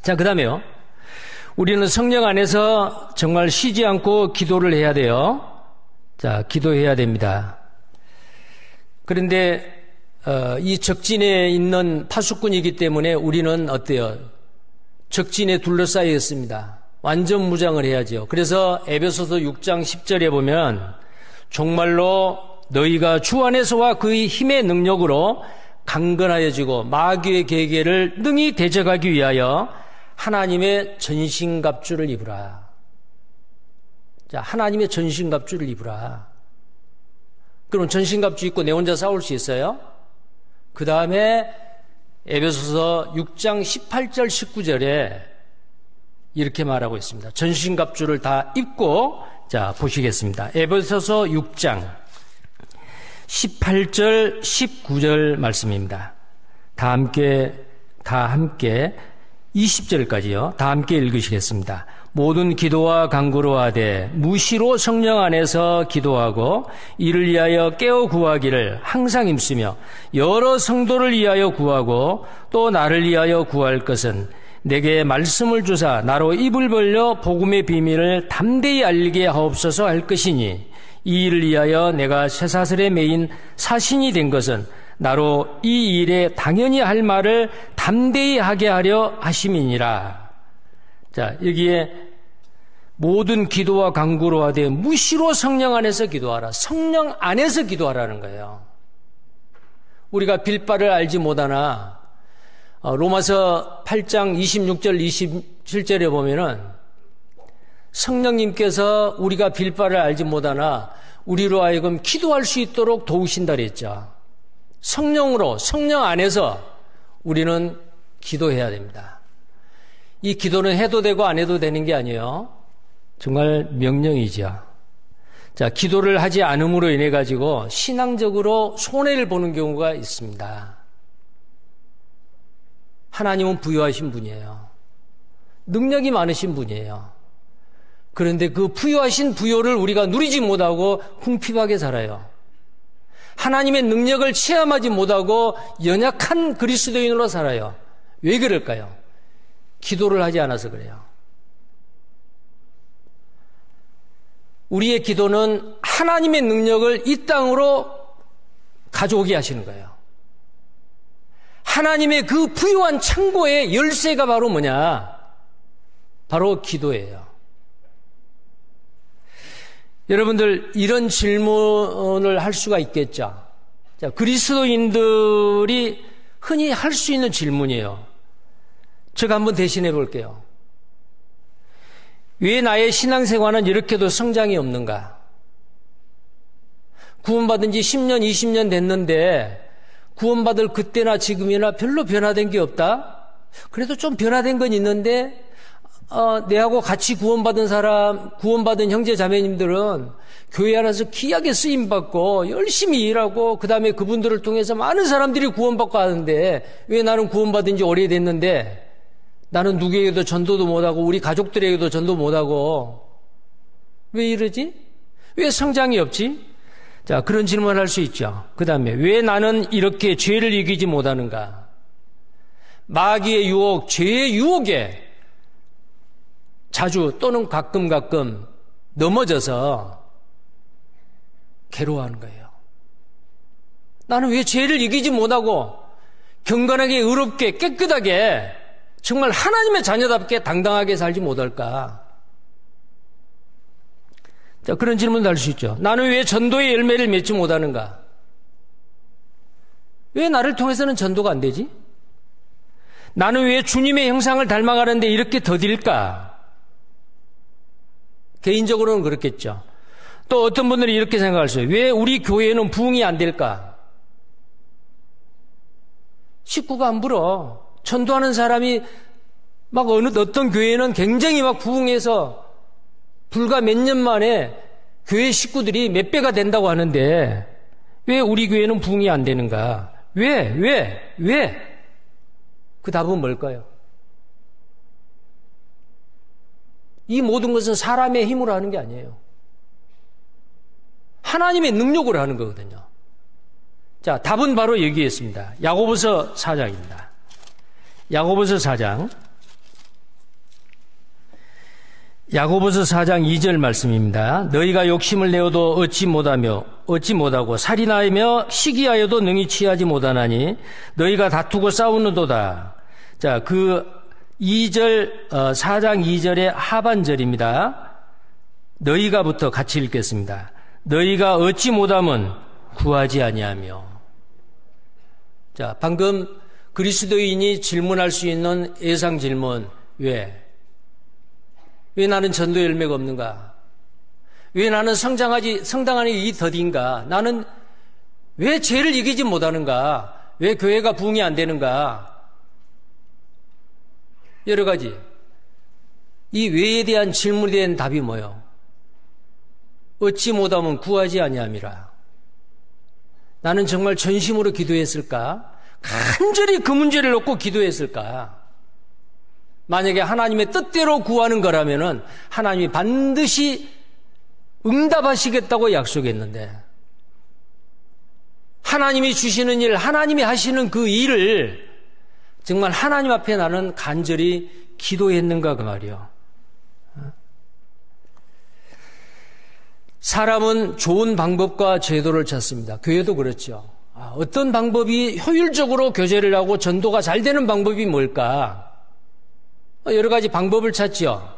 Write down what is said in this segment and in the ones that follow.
자, 그 다음에요. 우리는 성령 안에서 정말 쉬지 않고 기도를 해야 돼요. 자, 기도해야 됩니다. 그런데 이 적진에 있는 파수꾼이기 때문에 우리는 어때요? 적진에 둘러싸여 있습니다. 완전 무장을 해야죠. 그래서 에베소서 6장 10절에 보면 정말로 너희가 주 안에서와 그의 힘의 능력으로 강건하여지고 마귀의 계계를 능히 대적하기 위하여 하나님의 전신갑주를 입으라. 자, 하나님의 전신갑주를 입으라. 그럼 전신갑주 입고 내 혼자 싸울 수 있어요? 그 다음에 에베소서 6장 18절 19절에 이렇게 말하고 있습니다. 전신갑주를 다 입고, 자, 보시겠습니다. 에베소서 6장 18절 19절 말씀입니다. 다 함께 20절까지요. 다 함께 읽으시겠습니다. 모든 기도와 간구로 하되 무시로 성령 안에서 기도하고 이를 위하여 깨어 구하기를 항상 힘쓰며 여러 성도를 위하여 구하고 또 나를 위하여 구할 것은 내게 말씀을 주사 나로 입을 벌려 복음의 비밀을 담대히 알게 하옵소서 할 것이니 이 일을 위하여 내가 쇠사슬에 매인 사신이 된 것은 나로 이 일에 당연히 할 말을 담대히 하게 하려 하심이니라. 자, 여기에 모든 기도와 간구로 하되 무시로 성령 안에서 기도하라. 성령 안에서 기도하라는 거예요. 우리가 빌바를 알지 못하나 로마서 8장 26절 27절에 보면은 성령님께서 우리가 빌바를 알지 못하나 우리로 하여금 기도할 수 있도록 도우신다 그랬죠. 성령으로, 성령 안에서 우리는 기도해야 됩니다. 이 기도는 해도 되고 안 해도 되는 게 아니에요. 정말 명령이죠. 자, 기도를 하지 않음으로 인해 가지고 신앙적으로 손해를 보는 경우가 있습니다. 하나님은 부유하신 분이에요. 능력이 많으신 분이에요. 그런데 그 부유하신 부요를 우리가 누리지 못하고 궁핍하게 살아요. 하나님의 능력을 체험하지 못하고 연약한 그리스도인으로 살아요. 왜 그럴까요? 기도를 하지 않아서 그래요. 우리의 기도는 하나님의 능력을 이 땅으로 가져오게 하시는 거예요. 하나님의 그 부유한 창고의 열쇠가 바로 뭐냐? 바로 기도예요. 여러분들 이런 질문을 할 수가 있겠죠. 자, 그리스도인들이 흔히 할 수 있는 질문이에요. 제가 한번 대신해 볼게요. 왜 나의 신앙생활은 이렇게도 성장이 없는가? 구원받은 지 10년, 20년 됐는데 구원받을 그때나 지금이나 별로 변화된 게 없다? 그래도 좀 변화된 건 있는데 내하고 같이 구원받은 사람, 구원받은 형제 자매님들은 교회 안에서 귀하게 쓰임받고 열심히 일하고 그 다음에 그분들을 통해서 많은 사람들이 구원받고 하는데 왜 나는 구원받은 지 오래됐는데 나는 누구에게도 전도도 못하고 우리 가족들에게도 전도 못하고 왜 이러지? 왜 성장이 없지? 자, 그런 질문을 할 수 있죠. 그 다음에 왜 나는 이렇게 죄를 이기지 못하는가? 마귀의 유혹, 죄의 유혹에 자주 또는 가끔 넘어져서 괴로워하는 거예요. 나는 왜 죄를 이기지 못하고 경건하게 의롭게 깨끗하게 정말 하나님의 자녀답게 당당하게 살지 못할까? 자, 그런 질문도 할 수 있죠. 나는 왜 전도의 열매를 맺지 못하는가? 왜 나를 통해서는 전도가 안 되지? 나는 왜 주님의 형상을 닮아가는데 이렇게 더딜까? 개인적으로는 그렇겠죠. 또 어떤 분들이 이렇게 생각할 수 있어요. 왜 우리 교회는 부흥이 안 될까? 식구가 안 불어. 전도하는 사람이 막 어떤 교회는 굉장히 막 부흥해서 불과 몇 년 만에 교회 식구들이 몇 배가 된다고 하는데 왜 우리 교회는 부흥이 안 되는가? 왜? 그 답은 뭘까요? 이 모든 것은 사람의 힘으로 하는 게 아니에요. 하나님의 능력으로 하는 거거든요. 자, 답은 바로 여기에 있습니다. 야고보서 4장입니다. 야고보서 4장 야고보서 4장 2절 말씀입니다. 너희가 욕심을 내어도 얻지 못하고 살인하며 시기하여도 능히 취하지 못하나니 너희가 다투고 싸우는도다. 자, 그 2절 4장 2절의 하반절입니다. 너희가부터 같이 읽겠습니다. 너희가 얻지 못하면 구하지 아니하며. 자, 방금 그리스도인이 질문할 수 있는 예상 질문. 왜 나는 전도 열매가 없는가? 왜 나는 성당하는 이 더딘가? 나는 왜 죄를 이기지 못하는가? 왜 교회가 부흥이 안 되는가? 여러 가지. 이 왜에 대한 질문에 대한 답이 뭐요? 얻지 못하면 구하지 아니함이라. 나는 정말 전심으로 기도했을까? 간절히 그 문제를 놓고 기도했을까? 만약에 하나님의 뜻대로 구하는 거라면은 하나님이 반드시 응답하시겠다고 약속했는데, 하나님이 주시는 일, 하나님이 하시는 그 일을 정말 하나님 앞에 나는 간절히 기도했는가 그 말이요. 사람은 좋은 방법과 제도를 찾습니다. 교회도 그렇죠. 어떤 방법이 효율적으로 교제를 하고 전도가 잘 되는 방법이 뭘까? 여러 가지 방법을 찾죠.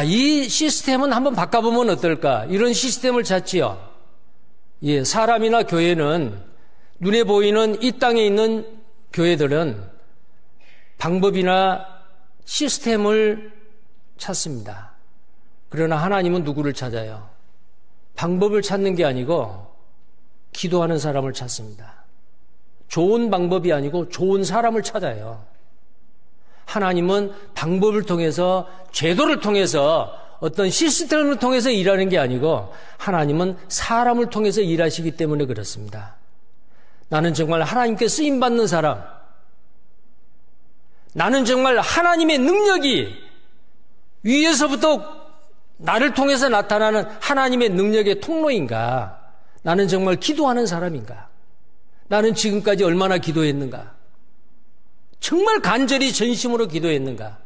이 시스템은 한번 바꿔보면 어떨까? 이런 시스템을 찾지요. 예, 사람이나 교회는 눈에 보이는 이 땅에 있는 교회들은 방법이나 시스템을 찾습니다. 그러나 하나님은 누구를 찾아요? 방법을 찾는 게 아니고 기도하는 사람을 찾습니다. 좋은 방법이 아니고 좋은 사람을 찾아요. 하나님은 방법을 통해서, 제도를 통해서, 어떤 시스템을 통해서 일하는 게 아니고 하나님은 사람을 통해서 일하시기 때문에 그렇습니다. 나는 정말 하나님께 쓰임받는 사람, 나는 정말 하나님의 능력이 위에서부터 나를 통해서 나타나는 하나님의 능력의 통로인가? 나는 정말 기도하는 사람인가? 나는 지금까지 얼마나 기도했는가? 정말 간절히 전심으로 기도했는가?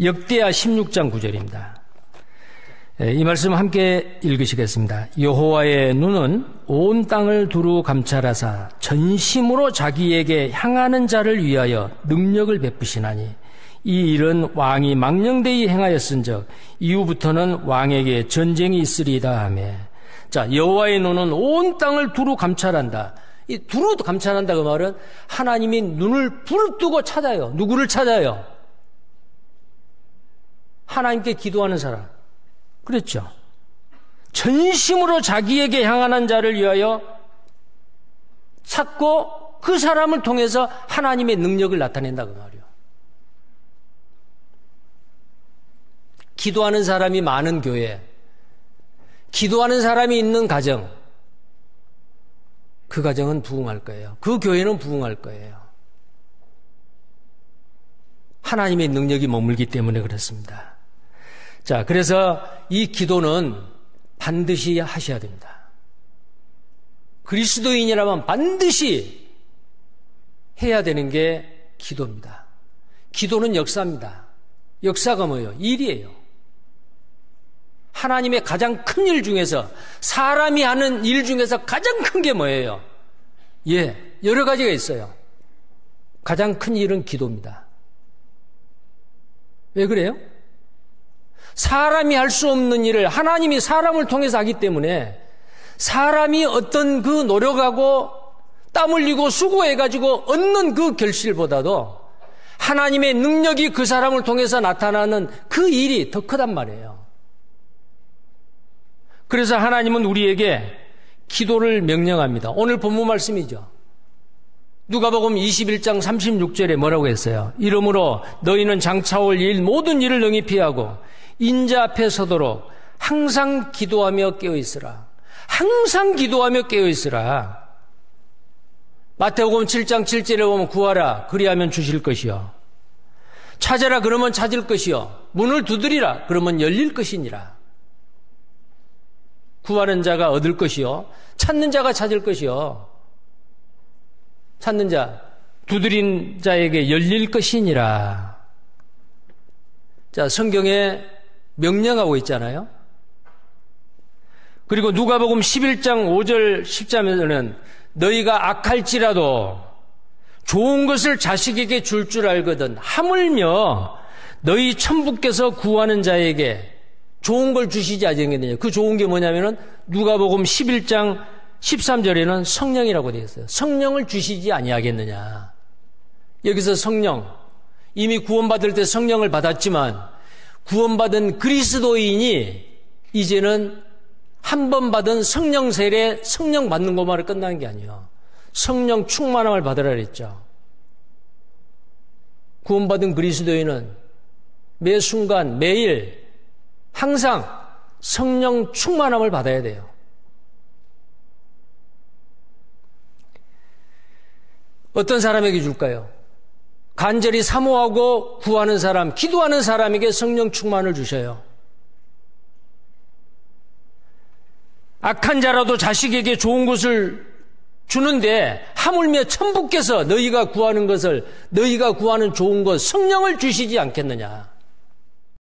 역대하 16장 9절입니다. 이 말씀 함께 읽으시겠습니다. 여호와의 눈은 온 땅을 두루 감찰하사 전심으로 자기에게 향하는 자를 위하여 능력을 베푸시나니 이 일은 왕이 망령되이 행하였은즉 이후부터는 왕에게 전쟁이 있으리이다 하며. 자, 여호와의 눈은 온 땅을 두루 감찰한다. 이 두루 감찰한다 그 말은 하나님이 눈을 부릅뜨고 찾아요. 누구를 찾아요? 하나님께 기도하는 사람. 그렇죠. 전심으로 자기에게 향하는 자를 위하여 찾고 그 사람을 통해서 하나님의 능력을 나타낸다 그 말이에요. 기도하는 사람이 많은 교회, 기도하는 사람이 있는 가정, 그 가정은 부흥할 거예요. 그 교회는 부흥할 거예요. 하나님의 능력이 머물기 때문에 그렇습니다. 자, 그래서 이 기도는 반드시 하셔야 됩니다. 그리스도인이라면 반드시 해야 되는 게 기도입니다. 기도는 역사입니다. 역사가 뭐예요? 일이에요. 하나님의 가장 큰 일 중에서, 사람이 하는 일 중에서 가장 큰 게 뭐예요? 예, 여러 가지가 있어요. 가장 큰 일은 기도입니다. 왜 그래요? 사람이 할 수 없는 일을 하나님이 사람을 통해서 하기 때문에 사람이 어떤 그 노력하고 땀 흘리고 수고해가지고 얻는 그 결실보다도 하나님의 능력이 그 사람을 통해서 나타나는 그 일이 더 크단 말이에요. 그래서 하나님은 우리에게 기도를 명령합니다. 오늘 본문 말씀이죠. 누가복음 21장 36절에 뭐라고 했어요? 이러므로 너희는 장차올 일 모든 일을 능히 피하고 인자 앞에 서도록 항상 기도하며 깨어있으라. 항상 기도하며 깨어있으라. 마태복음 7장 7절에 보면 구하라 그리하면 주실 것이요 찾아라 그러면 찾을 것이요 문을 두드리라 그러면 열릴 것이니라. 구하는 자가 얻을 것이요 찾는 자가 찾을 것이요 찾는 자, 두드린 자에게 열릴 것이니라. 자, 성경에 명령하고 있잖아요. 그리고 누가복음 11장 5절 10절에는 너희가 악할지라도 좋은 것을 자식에게 줄 줄 알거든 하물며 너희 천부께서 구하는 자에게 좋은 걸 주시지 아니하겠느냐. 그 좋은 게 뭐냐면은 누가복음 11장 13절에는 성령이라고 되어 있어요. 성령을 주시지 아니하겠느냐. 여기서 성령, 이미 구원받을 때 성령을 받았지만 구원받은 그리스도인이 이제는 한 번 받은 성령 세례, 성령 받는 것만으로 끝나는 게 아니에요. 성령 충만함을 받으라 그랬죠. 구원받은 그리스도인은 매 순간, 매일, 항상 성령 충만함을 받아야 돼요. 어떤 사람에게 줄까요? 간절히 사모하고 구하는 사람, 기도하는 사람에게 성령 충만을 주셔요. 악한 자라도 자식에게 좋은 것을 주는데 하물며 천부께서 너희가 구하는 것을, 너희가 구하는 좋은 것, 성령을 주시지 않겠느냐.